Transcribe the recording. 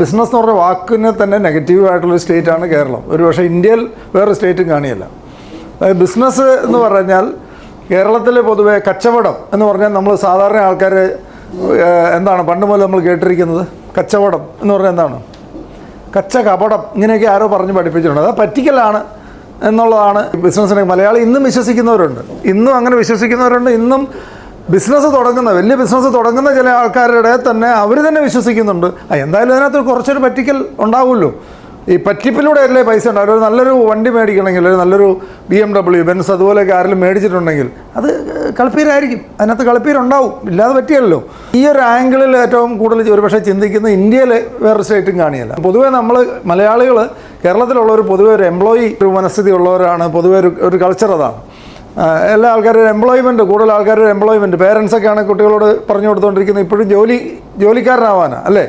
Business എന്ന് പറഞ്ഞ വാക്കിന് തന്നെ നെഗറ്റീവായിട്ടുള്ളൊരു സ്റ്റേറ്റാണ് കേരളം. ഒരു പക്ഷേ ഇന്ത്യയിൽ വേറെ സ്റ്റേറ്റും കാണിയല്ല. അതായത് ബിസിനസ് എന്ന് പറഞ്ഞാൽ കേരളത്തിൽ പൊതുവെ കച്ചവടം എന്ന് പറഞ്ഞാൽ നമ്മൾ സാധാരണ ആൾക്കാർ എന്താണ് പണ്ട് മുതൽ നമ്മൾ കേട്ടിരിക്കുന്നത്? കച്ചവടം എന്ന് പറഞ്ഞാൽ എന്താണ്? കപടം ഇങ്ങനെയൊക്കെ ആരോ പറഞ്ഞ് പഠിപ്പിച്ചിട്ടുണ്ട്. അത് പറ്റിക്കലാണ് എന്നുള്ളതാണ് ബിസിനസ്സിനെ. മലയാളി ഇന്നും വിശ്വസിക്കുന്നവരുണ്ട്, ഇന്നും അങ്ങനെ വിശ്വസിക്കുന്നവരുണ്ട്. ഇന്നും ബിസിനസ് തുടങ്ങുന്ന വലിയ ബിസിനസ് തുടങ്ങുന്ന ചില ആൾക്കാരുടെ തന്നെ അവർ തന്നെ വിശ്വസിക്കുന്നുണ്ട്. എന്തായാലും അതിനകത്ത് കുറച്ചൊരു പറ്റിക്കൽ ഉണ്ടാവുമല്ലോ. ഈ പറ്റിപ്പിലൂടെ അല്ലേ പൈസ ഉണ്ടാവും. ഒരു നല്ലൊരു വണ്ടി മേടിക്കണമെങ്കിൽ, ഒരു നല്ലൊരു BMW, ബെൻസ് അതുപോലെയൊക്കെ ആരെങ്കിലും മേടിച്ചിട്ടുണ്ടെങ്കിൽ അത് കളിപ്പീരായിരിക്കും. അതിനകത്ത് കളിപ്പീരുണ്ടാവും, ഇല്ലാതെ പറ്റിയല്ലോ. ഈ ഒരു ആംഗിളിൽ ഏറ്റവും കൂടുതൽ ഒരുപക്ഷെ ചിന്തിക്കുന്ന ഇന്ത്യയിൽ വേറൊരു സ്റ്റേറ്റും കാണിയല്ല. പൊതുവേ നമ്മൾ മലയാളികൾ, കേരളത്തിലുള്ളവർ പൊതുവെ ഒരു എംപ്ലോയി ഒരു മനസ്ഥിതി ഉള്ളവരാണ്. പൊതുവെ ഒരു കൾച്ചർ അതാണ്. എല്ലാ ആൾക്കാരും എംപ്ലോയ്മെൻറ്റ്, കൂടുതൽ ആൾക്കാരുടെ എംപ്ലോയ്മെൻറ്റ്. പേരൻസൊക്കെയാണ് കുട്ടികളോട് പറഞ്ഞു കൊടുത്തുകൊണ്ടിരിക്കുന്നത് ഇപ്പോഴും ജോലിക്കാരനാവാനാണ്, അല്ലേ?